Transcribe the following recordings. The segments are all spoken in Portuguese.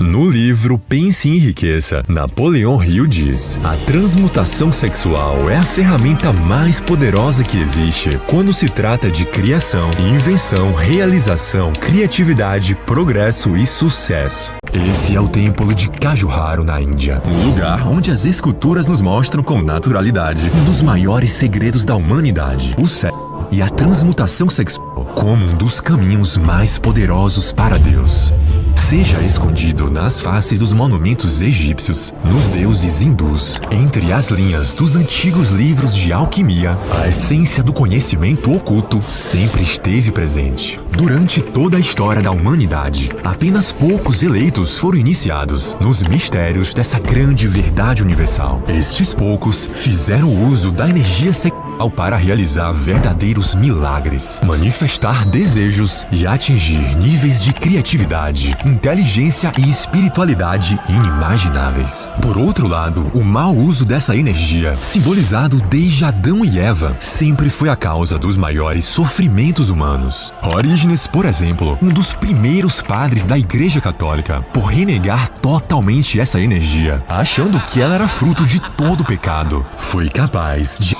No livro Pense e Enriqueça, Napoleão Hill diz: a transmutação sexual é a ferramenta mais poderosa que existe quando se trata de criação, invenção, realização, criatividade, progresso e sucesso. Esse é o templo de Khajuraho, na Índia, um lugar onde as esculturas nos mostram com naturalidade um dos maiores segredos da humanidade, o sexo e a transmutação sexual, como um dos caminhos mais poderosos para Deus. Seja escondido nas faces dos monumentos egípcios, nos deuses hindus, entre as linhas dos antigos livros de alquimia, a essência do conhecimento oculto sempre esteve presente. Durante toda a história da humanidade, apenas poucos eleitos foram iniciados nos mistérios dessa grande verdade universal. Estes poucos fizeram uso da energia sexual para realizar verdadeiros milagres, manifestar desejos e atingir níveis de criatividade, inteligência e espiritualidade inimagináveis. Por outro lado, o mau uso dessa energia, simbolizado desde Adão e Eva, sempre foi a causa dos maiores sofrimentos humanos. Orígenes, por exemplo, um dos primeiros padres da Igreja Católica, por renegar totalmente essa energia, achando que ela era fruto de todo o pecado, foi capaz de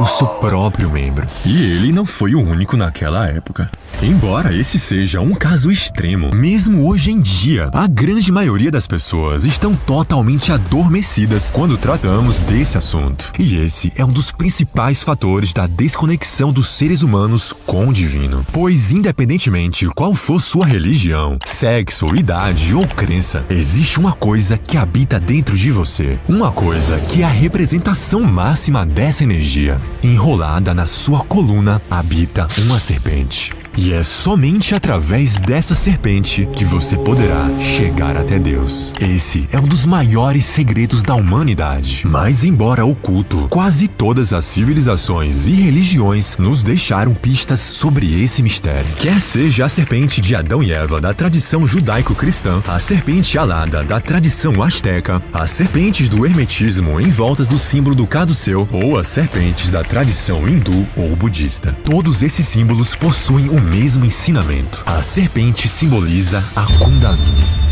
o seu próprio membro. E ele não foi o único naquela época. Embora esse seja um caso extremo, mesmo hoje em dia, a grande maioria das pessoas estão totalmente adormecidas quando tratamos desse assunto. E esse é um dos principais fatores da desconexão dos seres humanos com o divino. Pois, independentemente qual for sua religião, sexo, idade ou crença, existe uma coisa que habita dentro de você. Uma coisa que é a representação máxima dessa energia. Enrolada na sua coluna habita uma serpente. E é somente através dessa serpente que você poderá chegar até Deus. Esse é um dos maiores segredos da humanidade. Mas, embora oculto, quase todas as civilizações e religiões nos deixaram pistas sobre esse mistério. Quer seja a serpente de Adão e Eva da tradição judaico-cristã, a serpente alada da tradição asteca, as serpentes do hermetismo em voltas do símbolo do caduceu ou as serpentes da tradição hindu ou budista. Todos esses símbolos possuem o mesmo ensinamento. A serpente simboliza a Kundalini.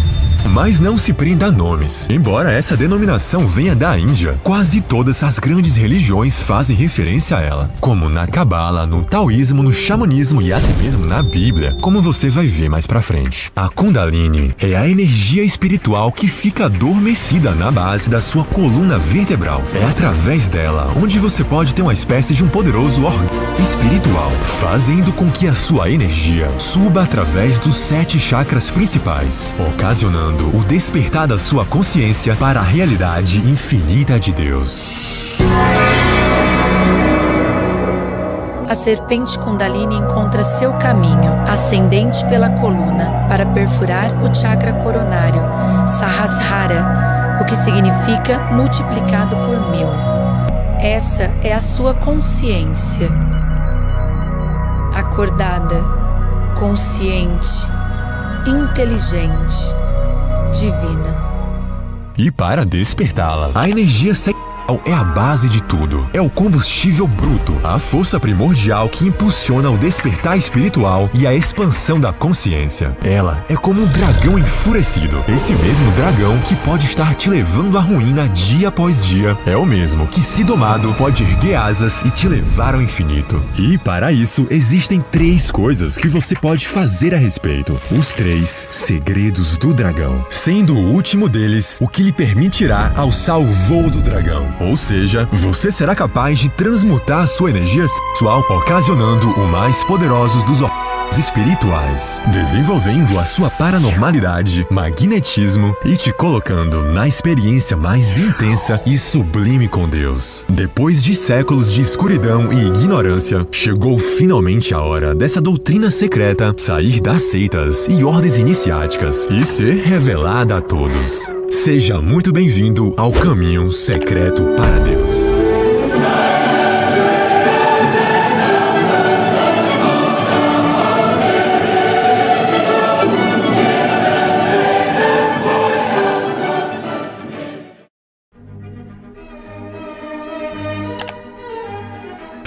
Mas não se prenda a nomes. Embora essa denominação venha da Índia, quase todas as grandes religiões fazem referência a ela, como na Cabala, no Taoísmo, no xamanismo e até mesmo na Bíblia, como você vai ver mais pra frente. A Kundalini é a energia espiritual que fica adormecida na base da sua coluna vertebral. É através dela onde você pode ter uma espécie de um poderoso órgão espiritual, fazendo com que a sua energia suba através dos 7 chakras principais, ocasionando o despertar da sua consciência para a realidade infinita de Deus. A serpente Kundalini encontra seu caminho ascendente pela coluna para perfurar o chakra coronário, Sahasrara, o que significa multiplicado por 1000. Essa é a sua consciência. Acordada, consciente, inteligente, divina. E para despertá-la, a energia sexual é a base de tudo. É o combustível bruto, a força primordial que impulsiona o despertar espiritual e a expansão da consciência. Ela é como um dragão enfurecido. Esse mesmo dragão que pode estar te levando à ruína dia após dia é o mesmo que, se domado, pode erguer asas e te levar ao infinito. E para isso, existem 3 coisas que você pode fazer a respeito. Os 3 segredos do dragão. Sendo o último deles o que lhe permitirá alçar o voo do dragão. Ou seja, você será capaz de transmutar a sua energia sexual, ocasionando o mais poderosos dos órgãos espirituais, desenvolvendo a sua paranormalidade, magnetismo e te colocando na experiência mais intensa e sublime com Deus. Depois de séculos de escuridão e ignorância, chegou finalmente a hora dessa doutrina secreta sair das seitas e ordens iniciáticas e ser revelada a todos. Seja muito bem-vindo ao caminho secreto para Deus.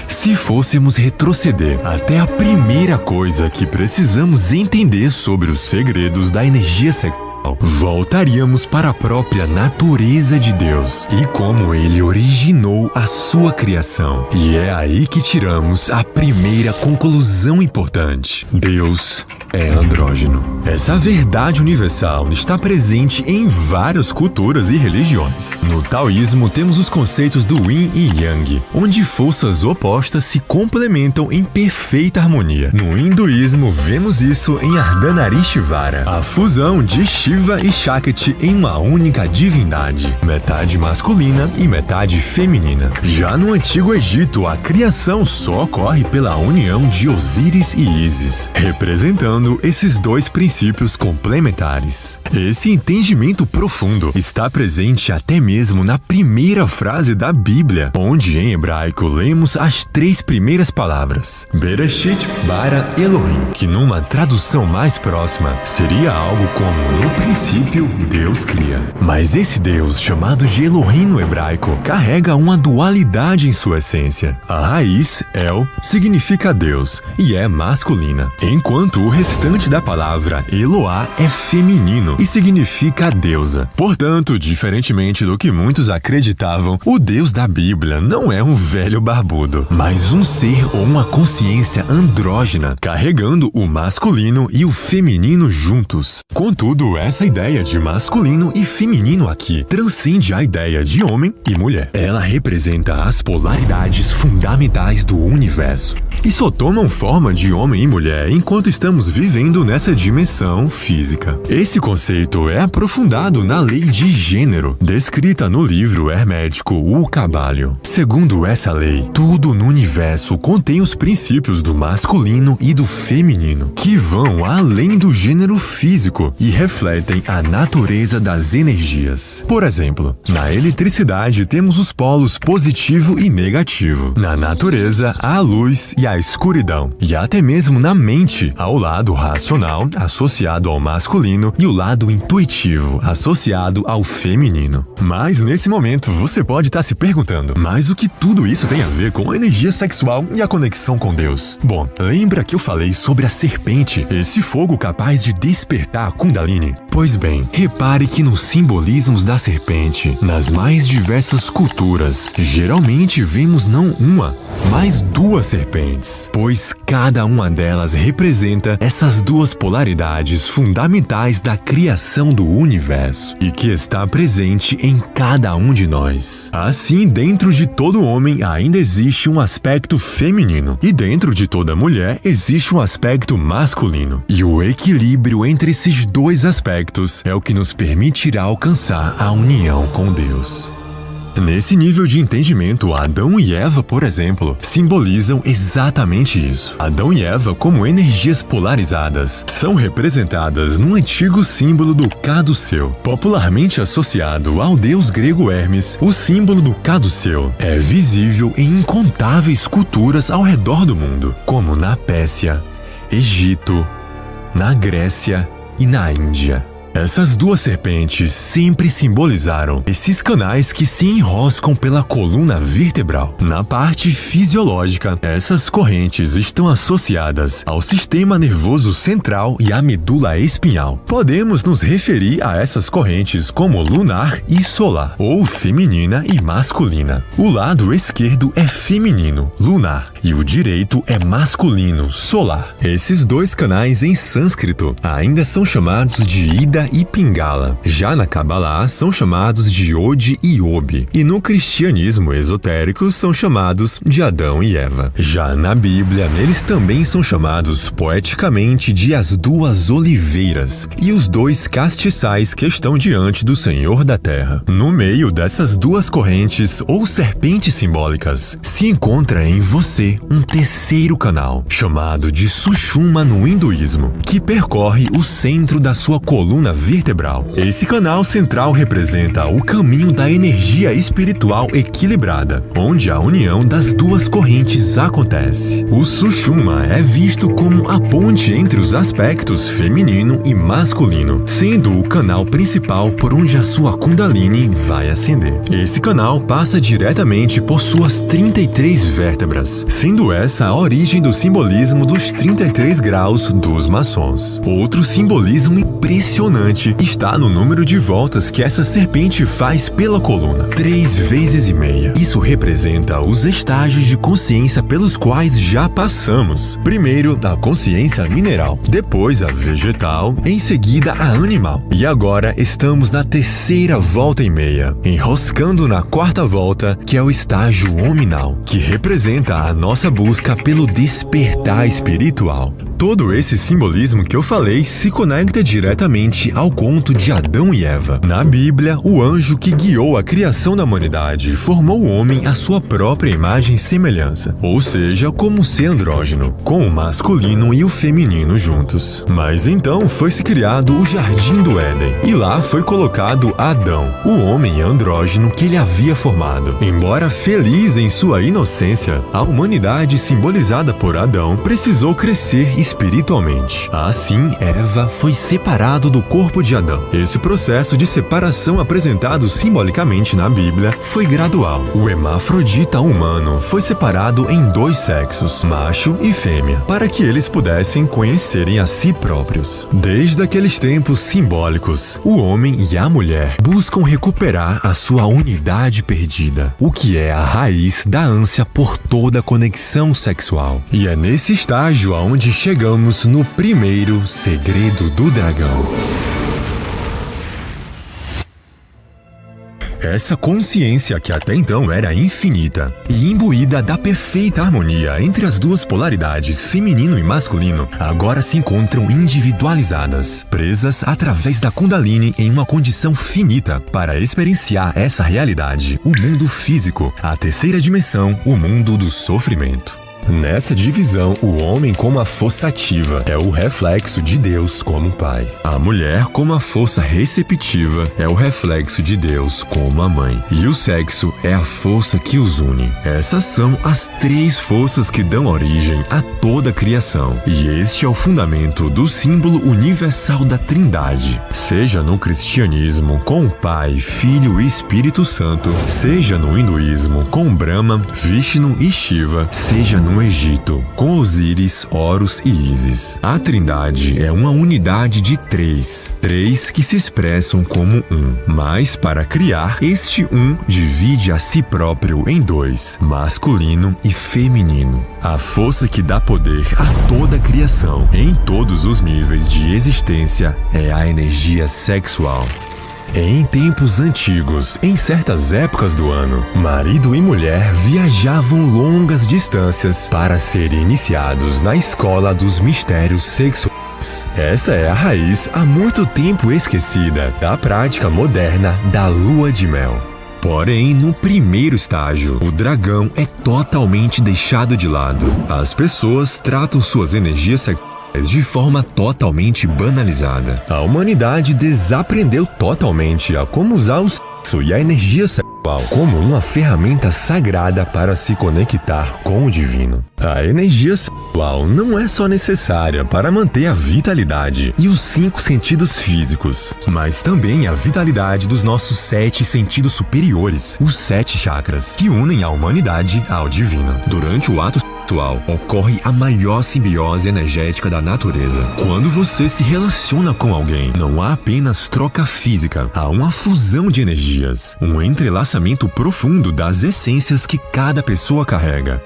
Se fôssemos retroceder até a primeira coisa que precisamos entender sobre os segredos da energia sexual, sexual, voltaríamos para a própria natureza de Deus e como Ele originou a sua criação. E é aí que tiramos a primeira conclusão importante: Deus é andrógeno. Essa verdade universal está presente em várias culturas e religiões. No taoísmo temos os conceitos do Yin e Yang, onde forças opostas se complementam em perfeita harmonia. No hinduísmo vemos isso em Ardhanarishvara, a fusão de Shiva e Shakti em uma única divindade, metade masculina e metade feminina. Já no Antigo Egito, a criação só ocorre pela união de Osíris e Ísis, representando esses dois princípios complementares. Esse entendimento profundo está presente até mesmo na primeira frase da Bíblia, onde em hebraico lemos as 3 primeiras palavras, Bereshit bara Elohim, que numa tradução mais próxima seria algo como no princípio Deus cria. Mas esse Deus, chamado de Elohim no hebraico, carrega uma dualidade em sua essência. A raiz, El, significa Deus e é masculina, enquanto o restante da palavra Eloá é feminino e significa deusa. Portanto, diferentemente do que muitos acreditavam, o Deus da Bíblia não é um velho barbudo, mas um ser ou uma consciência andrógena, carregando o masculino e o feminino juntos. Contudo, essa ideia de masculino e feminino aqui transcende a ideia de homem e mulher. Ela representa as polaridades fundamentais do universo e só tomam forma de homem e mulher enquanto estamos vivendo nessa dimensão física. Esse conceito é aprofundado na lei de gênero, descrita no livro hermético O Cabalho. Segundo essa lei, tudo no universo contém os princípios do masculino e do feminino, que vão além do gênero físico e refletem a natureza das energias. Por exemplo, na eletricidade temos os polos positivo e negativo. Na natureza, há a luz e a escuridão. E até mesmo na mente, há o lado racional, associado ao masculino, e o lado intuitivo, associado ao feminino. Mas nesse momento, você pode estar se perguntando, mas o que tudo isso tem a ver com a energia sexual e a conexão com Deus? Bom, lembra que eu falei sobre a serpente, esse fogo capaz de despertar a Kundalini? Pois bem, repare que nos simbolismos da serpente, nas mais diversas culturas, geralmente vemos não uma, mas 2 serpentes, pois cada uma delas representa essas 2 polaridades fundamentais da criação do universo e que está presente em cada um de nós. Assim, dentro de todo homem ainda existe um aspecto feminino e dentro de toda mulher existe um aspecto masculino. E o equilíbrio entre esses 2 aspectos é o que nos permitirá alcançar a união com Deus. Nesse nível de entendimento, Adão e Eva, por exemplo, simbolizam exatamente isso. Adão e Eva, como energias polarizadas, são representadas no antigo símbolo do caduceu. Popularmente associado ao deus grego Hermes, o símbolo do caduceu é visível em incontáveis culturas ao redor do mundo, como na Pérsia, Egito, na Grécia e na Índia. Essas 2 serpentes sempre simbolizaram esses canais que se enroscam pela coluna vertebral. Na parte fisiológica, essas correntes estão associadas ao sistema nervoso central e à medula espinhal. Podemos nos referir a essas correntes como lunar e solar, ou feminina e masculina. O lado esquerdo é feminino, lunar, e o direito é masculino, solar. Esses 2 canais em sânscrito ainda são chamados de Ida e Pingala. Já na Kabbalah são chamados de Od e Ob, e no cristianismo esotérico são chamados de Adão e Eva. Já na Bíblia, eles também são chamados poeticamente de as 2 oliveiras e os 2 castiçais que estão diante do Senhor da Terra. No meio dessas 2 correntes ou serpentes simbólicas, se encontra em você um terceiro canal, chamado de Sushumna no hinduísmo, que percorre o centro da sua coluna vertebral. Esse canal central representa o caminho da energia espiritual equilibrada, onde a união das 2 correntes acontece. O Sushumna é visto como a ponte entre os aspectos feminino e masculino, sendo o canal principal por onde a sua Kundalini vai ascender. Esse canal passa diretamente por suas 33 vértebras, sendo essa a origem do simbolismo dos 33 graus dos maçons. Outro simbolismo impressionante está no número de voltas que essa serpente faz pela coluna, 3 vezes e meia. Isso representa os estágios de consciência pelos quais já passamos. Primeiro, a consciência mineral, depois a vegetal, em seguida a animal. E agora estamos na terceira volta e meia, enroscando na quarta volta, que é o estágio hominal, que representa a nossa busca pelo despertar espiritual. Todo esse simbolismo que eu falei se conecta diretamente ao conto de Adão e Eva. Na Bíblia, o anjo que guiou a criação da humanidade formou o homem à sua própria imagem e semelhança, ou seja, como ser andrógeno, com o masculino e o feminino juntos. Mas então foi-se criado o Jardim do Éden, e lá foi colocado Adão, o homem andrógeno que ele havia formado. Embora feliz em sua inocência, a humanidade simbolizada por Adão precisou crescer espiritualmente. Assim, Eva foi separado do corpo de Adão. Esse processo de separação apresentado simbolicamente na Bíblia foi gradual. O hermafrodita humano foi separado em 2 sexos, macho e fêmea, para que eles pudessem conhecerem a si próprios. Desde aqueles tempos simbólicos, o homem e a mulher buscam recuperar a sua unidade perdida, o que é a raiz da ânsia por toda conexão sexual. E é nesse estágio aonde chegamos no primeiro segredo do dragão. Essa consciência que até então era infinita e imbuída da perfeita harmonia entre as duas polaridades, feminino e masculino, agora se encontram individualizadas, presas através da Kundalini em uma condição finita para experienciar essa realidade, o mundo físico, a terceira dimensão, o mundo do sofrimento. Nessa divisão, o homem como a força ativa é o reflexo de Deus como pai. A mulher como a força receptiva é o reflexo de Deus como a mãe. E o sexo é a força que os une. Essas são as 3 forças que dão origem a toda a criação. E este é o fundamento do símbolo universal da Trindade. Seja no cristianismo com o Pai, Filho e Espírito Santo, seja no hinduísmo com Brahma, Vishnu e Shiva, seja no Egito, com Osíris, Horus e Ísis. A Trindade é uma unidade de 3 que se expressam como um. Mas para criar, este um divide a si próprio em 2, masculino e feminino. A força que dá poder a toda a criação, em todos os níveis de existência, é a energia sexual. Em tempos antigos, em certas épocas do ano, marido e mulher viajavam longas distâncias para serem iniciados na escola dos mistérios sexuais. Esta é a raiz há muito tempo esquecida da prática moderna da lua de mel. Porém, no primeiro estágio, o dragão é totalmente deixado de lado. As pessoas tratam suas energias sexuais de forma totalmente banalizada. A humanidade desaprendeu totalmente a como usar o sexo e a energia sexual como uma ferramenta sagrada para se conectar com o divino. A energia sexual não é só necessária para manter a vitalidade e os 5 sentidos físicos, mas também a vitalidade dos nossos 7 sentidos superiores, os 7 chakras, que unem a humanidade ao divino. Durante o ato sexual, ocorre a maior simbiose energética da natureza. Quando você se relaciona com alguém, não há apenas troca física, há uma fusão de energias, um entrelaçamento profundo das essências que cada pessoa carrega.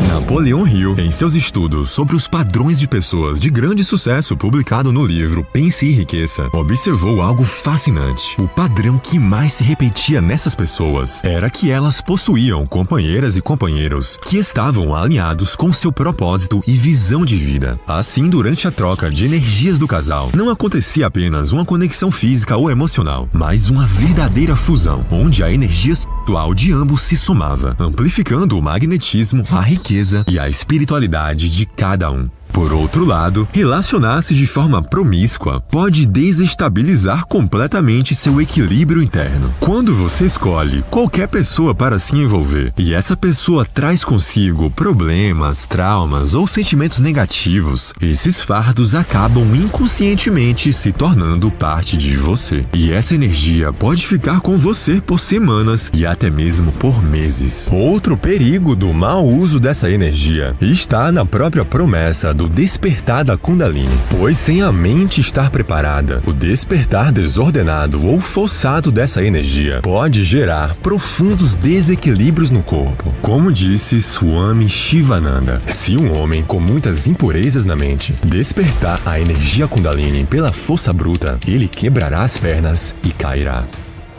Napoleon Hill, em seus estudos sobre os padrões de pessoas de grande sucesso publicado no livro Pense e Enriqueça, observou algo fascinante. O padrão que mais se repetia nessas pessoas era que elas possuíam companheiras e companheiros que estavam alinhados com seu propósito e visão de vida. Assim, durante a troca de energias do casal, não acontecia apenas uma conexão física ou emocional, mas uma verdadeira fusão, onde a energia sexual de ambos se somava, amplificando o magnetismo, a riqueza e a espiritualidade de cada um. Por outro lado, relacionar-se de forma promíscua pode desestabilizar completamente seu equilíbrio interno. Quando você escolhe qualquer pessoa para se envolver e essa pessoa traz consigo problemas, traumas ou sentimentos negativos, esses fardos acabam inconscientemente se tornando parte de você. E essa energia pode ficar com você por semanas e até mesmo por meses. Outro perigo do mau uso dessa energia está na própria promessa do despertar da Kundalini, pois sem a mente estar preparada, o despertar desordenado ou forçado dessa energia pode gerar profundos desequilíbrios no corpo. Como disse Swami Shivananda, se um homem com muitas impurezas na mente despertar a energia Kundalini pela força bruta, ele quebrará as pernas e cairá.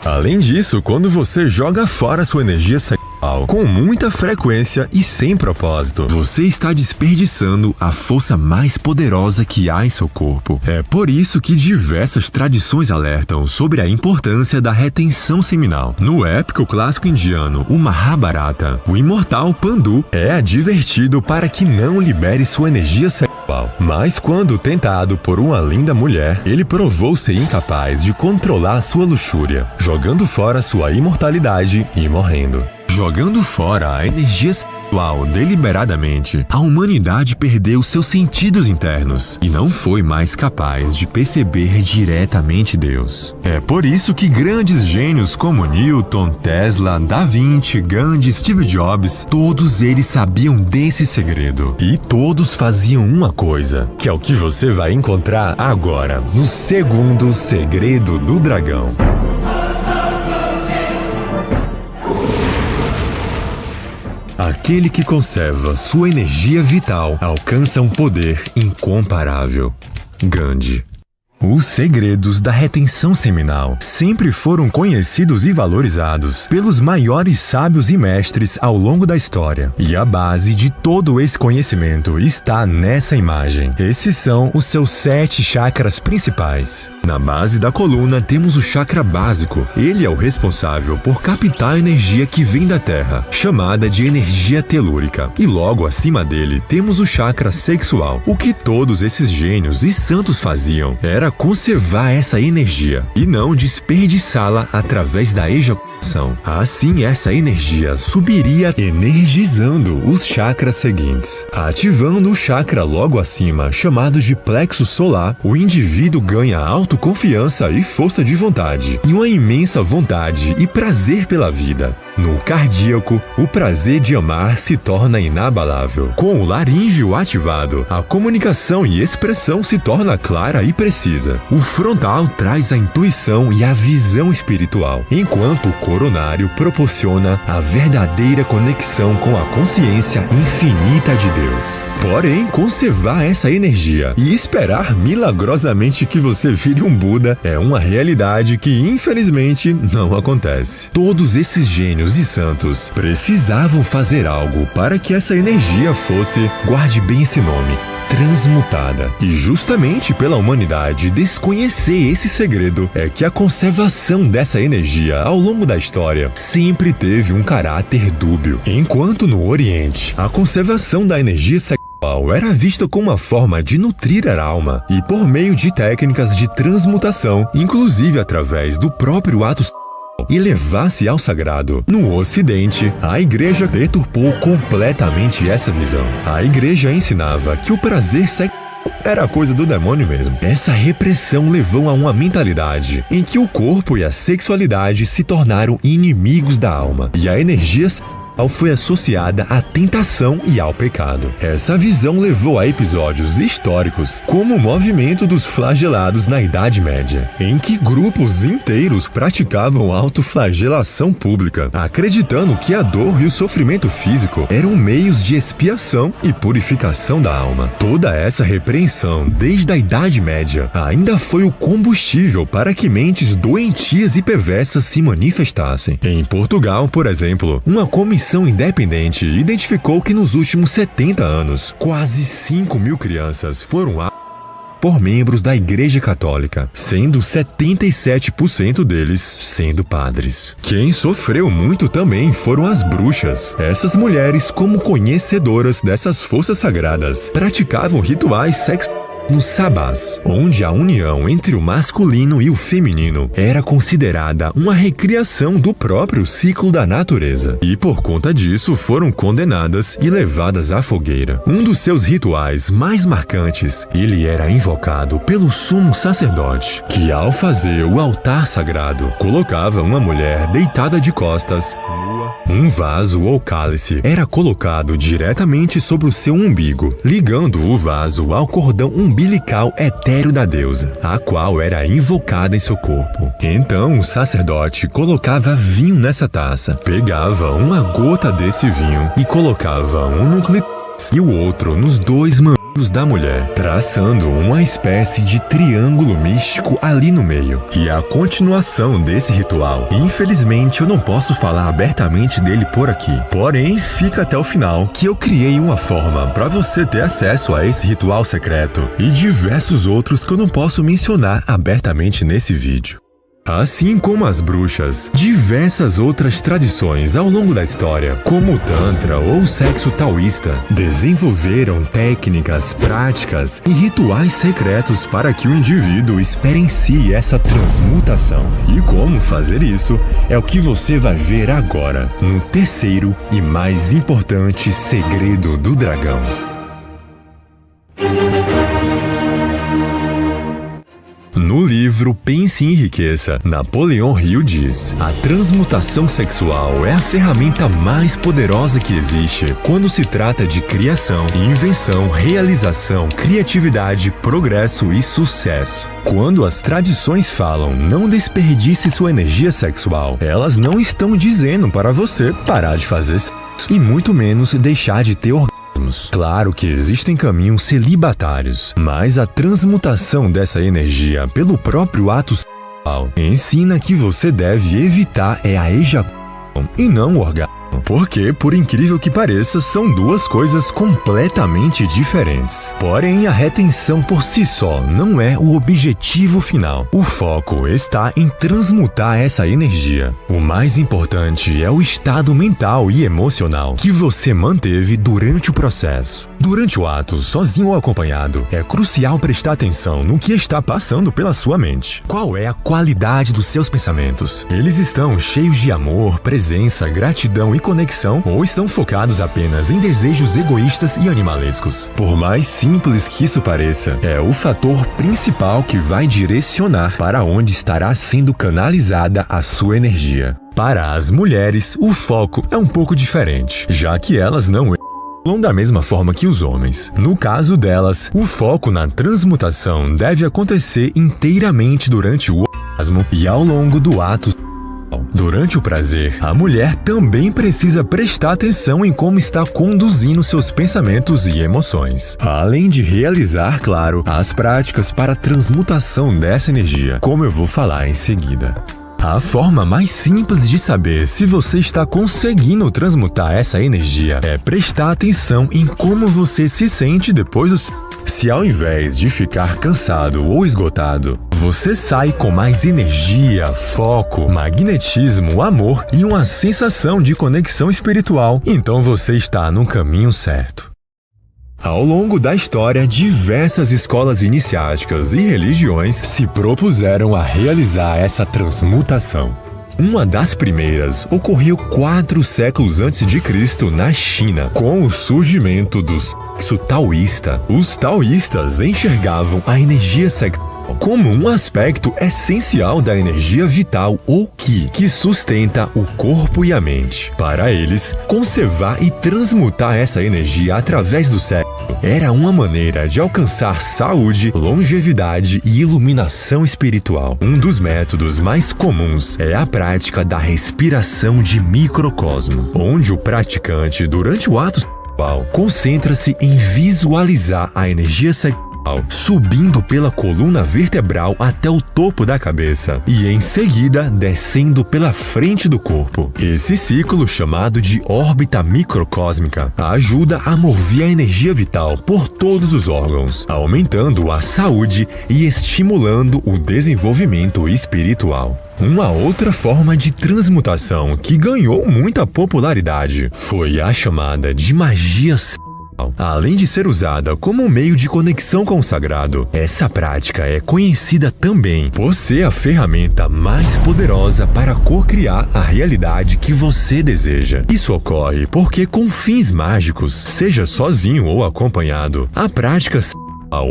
Além disso, quando você joga fora sua energia sexual com muita frequência e sem propósito, você está desperdiçando a força mais poderosa que há em seu corpo. É por isso que diversas tradições alertam sobre a importância da retenção seminal. No épico clássico indiano, o Mahabharata, o imortal Pandu é advertido para que não libere sua energia sexual. Mas quando tentado por uma linda mulher, ele provou ser incapaz de controlar sua luxúria, jogando fora sua imortalidade e morrendo. Jogando fora a energia sexual deliberadamente, a humanidade perdeu seus sentidos internos e não foi mais capaz de perceber diretamente Deus. É por isso que grandes gênios como Newton, Tesla, Da Vinci, Gandhi, Steve Jobs, todos eles sabiam desse segredo. E todos faziam uma coisa, que é o que você vai encontrar agora no segundo segredo do dragão. Aquele que conserva sua energia vital alcança um poder incomparável. Gandhi. Os segredos da retenção seminal sempre foram conhecidos e valorizados pelos maiores sábios e mestres ao longo da história. E a base de todo esse conhecimento está nessa imagem. Esses são os seus 7 chakras principais. Na base da coluna temos o chakra básico. Ele é o responsável por captar a energia que vem da Terra, chamada de energia telúrica. E logo acima dele temos o chakra sexual. O que todos esses gênios e santos faziam era conservar essa energia e não desperdiçá-la através da ejaculação. Assim, essa energia subiria energizando os chakras seguintes. Ativando o chakra logo acima, chamado de plexo solar, o indivíduo ganha autoconfiança e força de vontade, e uma imensa vontade e prazer pela vida. No cardíaco, o prazer de amar se torna inabalável. Com o laríngeo ativado, a comunicação e expressão se torna clara e precisa. O frontal traz a intuição e a visão espiritual, enquanto o coronário proporciona a verdadeira conexão com a consciência infinita de Deus. Porém, conservar essa energia e esperar milagrosamente que você vire um Buda é uma realidade que, infelizmente, não acontece. Todos esses gênios e santos precisavam fazer algo para que essa energia fosse, guarde bem esse nome, transmutada. E justamente pela humanidade desconhecer esse segredo é que a conservação dessa energia ao longo da história sempre teve um caráter dúbio. Enquanto no Oriente, a conservação da energia sexual era vista como uma forma de nutrir a alma e por meio de técnicas de transmutação, inclusive através do próprio ato e levar-se ao sagrado. No Ocidente, a Igreja deturpou completamente essa visão. A Igreja ensinava que o prazer sexual era coisa do demônio mesmo. Essa repressão levou a uma mentalidade em que o corpo e a sexualidade se tornaram inimigos da alma, e a energia sexual foi associada à tentação e ao pecado. Essa visão levou a episódios históricos, como o movimento dos flagelados na Idade Média, em que grupos inteiros praticavam autoflagelação pública, acreditando que a dor e o sofrimento físico eram meios de expiação e purificação da alma. Toda essa repreensão, desde a Idade Média, ainda foi o combustível para que mentes doentias e perversas se manifestassem. Em Portugal, por exemplo, uma comissão independente identificou que nos últimos 70 anos, quase 5.000 crianças foram por membros da Igreja Católica, sendo 77% deles sendo padres. Quem sofreu muito também foram as bruxas. Essas mulheres, como conhecedoras dessas forças sagradas, praticavam rituais sexuais no sabás, onde a união entre o masculino e o feminino era considerada uma recriação do próprio ciclo da natureza, e por conta disso foram condenadas e levadas à fogueira. Um dos seus rituais mais marcantes, ele era invocado pelo sumo sacerdote, que ao fazer o altar sagrado, colocava uma mulher deitada de costas, nua. Um vaso ou cálice era colocado diretamente sobre o seu umbigo, ligando o vaso ao cordão umbilical etéreo da deusa, a qual era invocada em seu corpo. Então o sacerdote colocava vinho nessa taça, pegava uma gota desse vinho e colocava um no clitóris e o outro nos dois mamilos da mulher, traçando uma espécie de triângulo místico ali no meio. E a continuação desse ritual, infelizmente eu não posso falar abertamente dele por aqui, porém fica até o final, que eu criei uma forma para você ter acesso a esse ritual secreto e diversos outros que eu não posso mencionar abertamente nesse vídeo. Assim como as bruxas, diversas outras tradições ao longo da história, como o Tantra ou o sexo taoísta, desenvolveram técnicas, práticas e rituais secretos para que o indivíduo experiencie essa transmutação. E como fazer isso é o que você vai ver agora, no terceiro e mais importante segredo do dragão. No livro Pense e Enriqueça, Napoleão Hill diz: a transmutação sexual é a ferramenta mais poderosa que existe quando se trata de criação, invenção, realização, criatividade, progresso e sucesso. Quando as tradições falam não desperdice sua energia sexual, elas não estão dizendo para você parar de fazer sexo e muito menos deixar de ter orgasmo. Claro que existem caminhos celibatários, mas a transmutação dessa energia pelo próprio ato sexual ensina que você deve evitar a ejaculação e não o orgasmo. Porque, por incrível que pareça, são duas coisas completamente diferentes. Porém, a retenção por si só não é o objetivo final. O foco está em transmutar essa energia. O mais importante é o estado mental e emocional que você manteve durante o processo. Durante o ato, sozinho ou acompanhado, é crucial prestar atenção no que está passando pela sua mente. Qual é a qualidade dos seus pensamentos? Eles estão cheios de amor, presença, gratidão e conexão, ou estão focados apenas em desejos egoístas e animalescos? Por mais simples que isso pareça, é o fator principal que vai direcionar para onde estará sendo canalizada a sua energia. Para as mulheres, o foco é um pouco diferente, já que elas não da mesma forma que os homens. No caso delas, o foco na transmutação deve acontecer inteiramente durante o orgasmo e ao longo do ato. Durante o prazer, a mulher também precisa prestar atenção em como está conduzindo seus pensamentos e emoções, além de realizar, claro, as práticas para a transmutação dessa energia, como eu vou falar em seguida. A forma mais simples de saber se você está conseguindo transmutar essa energia é prestar atenção em como você se sente depois do sexo. Se ao invés de ficar cansado ou esgotado, você sai com mais energia, foco, magnetismo, amor e uma sensação de conexão espiritual, então você está no caminho certo. Ao longo da história, diversas escolas iniciáticas e religiões se propuseram a realizar essa transmutação. Uma das primeiras ocorreu 4 séculos antes de Cristo na China, com o surgimento do sexo taoísta. Os taoístas enxergavam a energia sexual como um aspecto essencial da energia vital ou Qi, que sustenta o corpo e a mente. Para eles, conservar e transmutar essa energia através do sexo era uma maneira de alcançar saúde, longevidade e iluminação espiritual. Um dos métodos mais comuns é a prática da respiração de microcosmo, onde o praticante, durante o ato sexual, concentra-se em visualizar a energia sexual subindo pela coluna vertebral até o topo da cabeça e em seguida descendo pela frente do corpo. Esse ciclo, chamado de órbita microcósmica, ajuda a mover a energia vital por todos os órgãos, aumentando a saúde e estimulando o desenvolvimento espiritual. Uma outra forma de transmutação que ganhou muita popularidade foi a chamada de magia sacral. Além de ser usada como um meio de conexão com o sagrado, essa prática é conhecida também por ser a ferramenta mais poderosa para co-criar a realidade que você deseja. Isso ocorre porque, com fins mágicos, seja sozinho ou acompanhado, a prática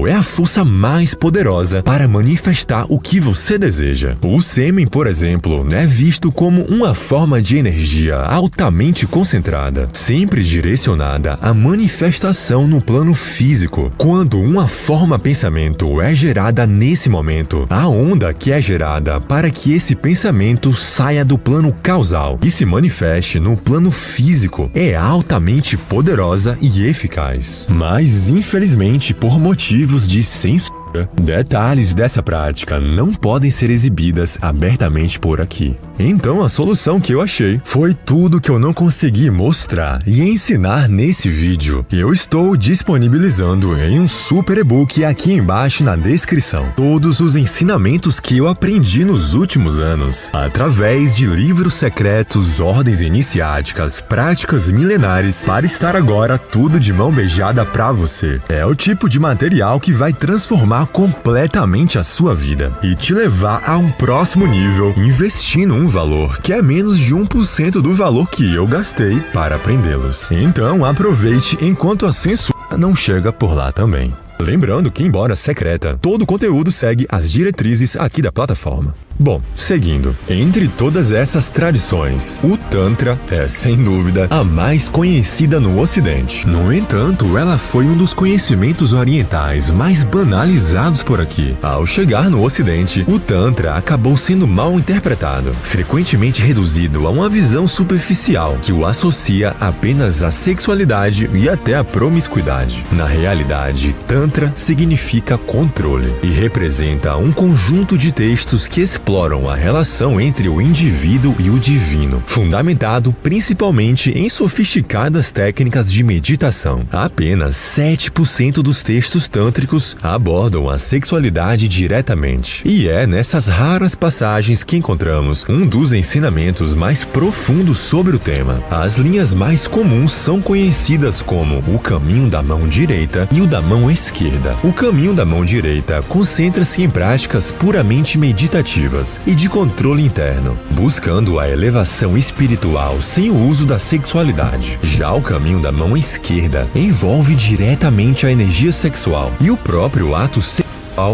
é a força mais poderosa para manifestar o que você deseja. O sêmen, por exemplo, é visto como uma forma de energia altamente concentrada, sempre direcionada à manifestação no plano físico. Quando uma forma pensamento é gerada nesse momento, a onda que é gerada para que esse pensamento saia do plano causal e se manifeste no plano físico é altamente poderosa e eficaz. Mas, infelizmente, por motivos de censura, detalhes dessa prática não podem ser exibidas abertamente por aqui. Então a solução que eu achei foi tudo que eu não consegui mostrar e ensinar nesse vídeo, que eu estou disponibilizando em um super e-book aqui embaixo na descrição. Todos os ensinamentos que eu aprendi nos últimos anos, através de livros secretos, ordens iniciáticas, práticas milenares, para estar agora tudo de mão beijada pra você. É o tipo de material que vai transformar completamente a sua vida e te levar a um próximo nível, investindo um valor que é menos de 1% do valor que eu gastei para aprendê-los. Então aproveite enquanto a censura não chega por lá também. Lembrando que, embora secreta, todo o conteúdo segue as diretrizes aqui da plataforma. Bom, seguindo, entre todas essas tradições, o Tantra é, sem dúvida, a mais conhecida no Ocidente. No entanto, ela foi um dos conhecimentos orientais mais banalizados por aqui. Ao chegar no Ocidente, o Tantra acabou sendo mal interpretado, frequentemente reduzido a uma visão superficial que o associa apenas à sexualidade e até à promiscuidade. Na realidade, Tantra significa controle e representa um conjunto de textos que exploram a relação entre o indivíduo e o divino, fundamentado principalmente em sofisticadas técnicas de meditação. Apenas 7% dos textos tântricos abordam a sexualidade diretamente, e é nessas raras passagens que encontramos um dos ensinamentos mais profundos sobre o tema. As linhas mais comuns são conhecidas como o caminho da mão direita e o da mão esquerda. O caminho da mão direita concentra-se em práticas puramente meditativas e de controle interno, buscando a elevação espiritual sem o uso da sexualidade. Já o caminho da mão esquerda envolve diretamente a energia sexual e o próprio ato sexual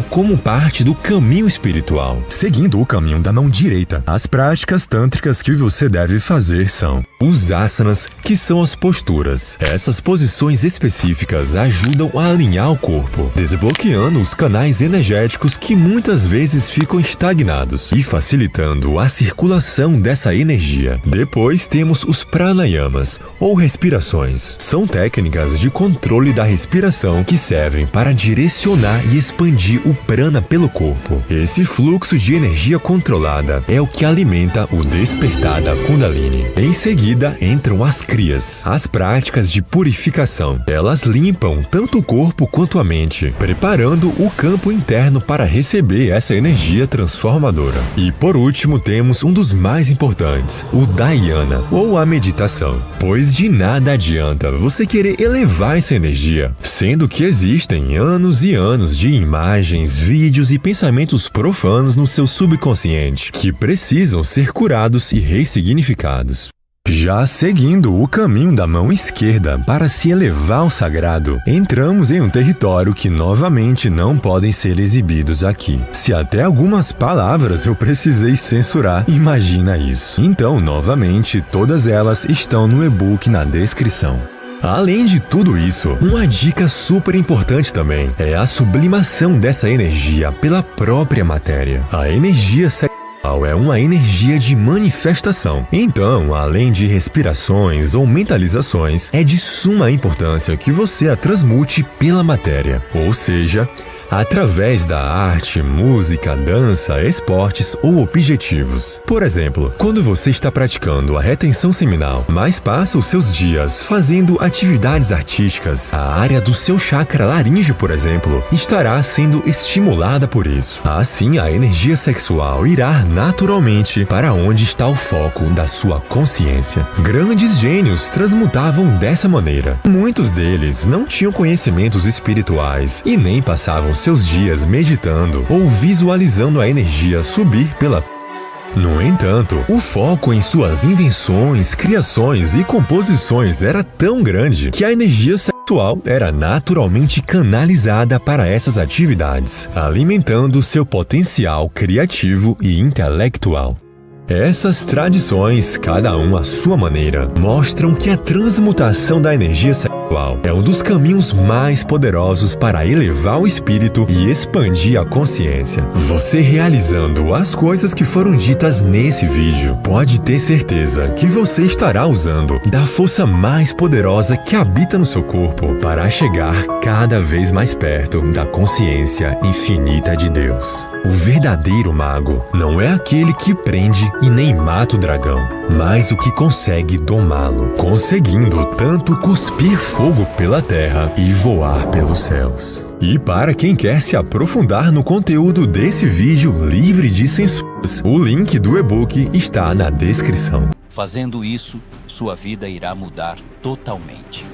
como parte do caminho espiritual. Seguindo o caminho da mão direita, as práticas tântricas que você deve fazer são os asanas, que são as posturas. Essas posições específicas ajudam a alinhar o corpo, desbloqueando os canais energéticos que muitas vezes ficam estagnados e facilitando a circulação dessa energia. Depois temos os pranayamas, ou respirações. São técnicas de controle da respiração que servem para direcionar e expandir o prana pelo corpo. Esse fluxo de energia controlada é o que alimenta o despertar da Kundalini. Em seguida entram as kriyas, as práticas de purificação. Elas limpam tanto o corpo quanto a mente, preparando o campo interno para receber essa energia transformadora. E por último temos um dos mais importantes, o dhyana, ou a meditação. Pois de nada adianta você querer elevar essa energia, sendo que existem anos e anos de imagens, vídeos e pensamentos profanos no seu subconsciente que precisam ser curados e ressignificados. Já seguindo o caminho da mão esquerda para se elevar ao sagrado, entramos em um território que novamente não podem ser exibidos aqui. Se até algumas palavras eu precisei censurar, imagina isso. Então, novamente, todas elas estão no e-book na descrição. Além de tudo isso, uma dica super importante também é a sublimação dessa energia pela própria matéria. A energia sexual é uma energia de manifestação. Então, além de respirações ou mentalizações, é de suma importância que você a transmute pela matéria, ou seja, através da arte, música, dança, esportes ou objetivos. Por exemplo, quando você está praticando a retenção seminal, mas passa os seus dias fazendo atividades artísticas, a área do seu chakra laríngeo, por exemplo, estará sendo estimulada por isso. Assim, a energia sexual irá naturalmente para onde está o foco da sua consciência. Grandes gênios transmutavam dessa maneira. Muitos deles não tinham conhecimentos espirituais e nem passavam seus dias meditando ou visualizando a energia subir pela. No entanto, o foco em suas invenções, criações e composições era tão grande que a energia sexual era naturalmente canalizada para essas atividades, alimentando seu potencial criativo e intelectual. Essas tradições, cada uma à sua maneira, mostram que a transmutação da energia sexual é um dos caminhos mais poderosos para elevar o espírito e expandir a consciência. Você realizando as coisas que foram ditas nesse vídeo, pode ter certeza que você estará usando da força mais poderosa que habita no seu corpo para chegar cada vez mais perto da consciência infinita de Deus. O verdadeiro mago não é aquele que prende e nem mata o dragão, mas o que consegue domá-lo, conseguindo tanto cuspir fogo pela terra e voar pelos céus. E para quem quer se aprofundar no conteúdo desse vídeo livre de censuras, o link do e-book está na descrição. Fazendo isso, sua vida irá mudar totalmente.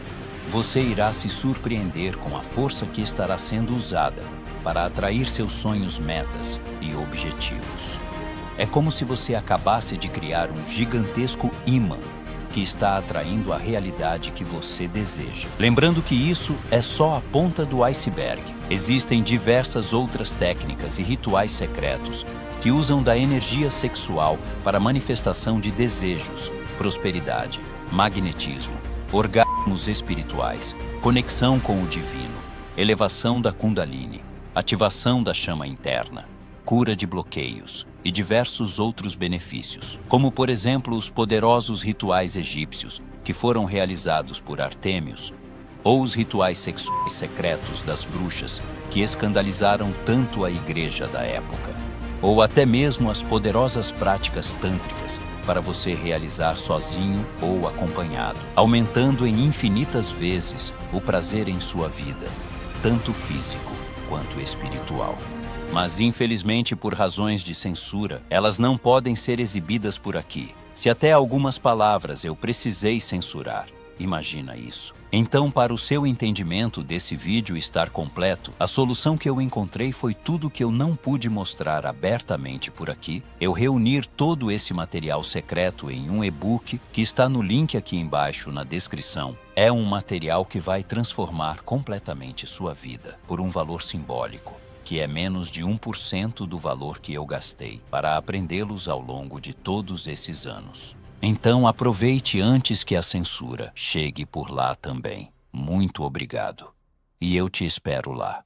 Você irá se surpreender com a força que estará sendo usada para atrair seus sonhos, metas e objetivos. É como se você acabasse de criar um gigantesco imã que está atraindo a realidade que você deseja. Lembrando que isso é só a ponta do iceberg. Existem diversas outras técnicas e rituais secretos que usam da energia sexual para manifestação de desejos, prosperidade, magnetismo, orgasmos espirituais, conexão com o divino, elevação da Kundalini, ativação da chama interna, cura de bloqueios e diversos outros benefícios, como por exemplo os poderosos rituais egípcios que foram realizados por Artemios, ou os rituais sexuais secretos das bruxas que escandalizaram tanto a igreja da época, ou até mesmo as poderosas práticas tântricas para você realizar sozinho ou acompanhado, aumentando em infinitas vezes o prazer em sua vida, tanto físico quanto espiritual. Mas, infelizmente, por razões de censura, elas não podem ser exibidas por aqui. Se até algumas palavras eu precisei censurar, imagina isso. Então, para o seu entendimento desse vídeo estar completo, a solução que eu encontrei foi tudo que eu não pude mostrar abertamente por aqui, eu reunir todo esse material secreto em um e-book que está no link aqui embaixo na descrição. É um material que vai transformar completamente sua vida por um valor simbólico, que é menos de 1% do valor que eu gastei para aprendê-los ao longo de todos esses anos. Então aproveite antes que a censura chegue por lá também. Muito obrigado. E eu te espero lá.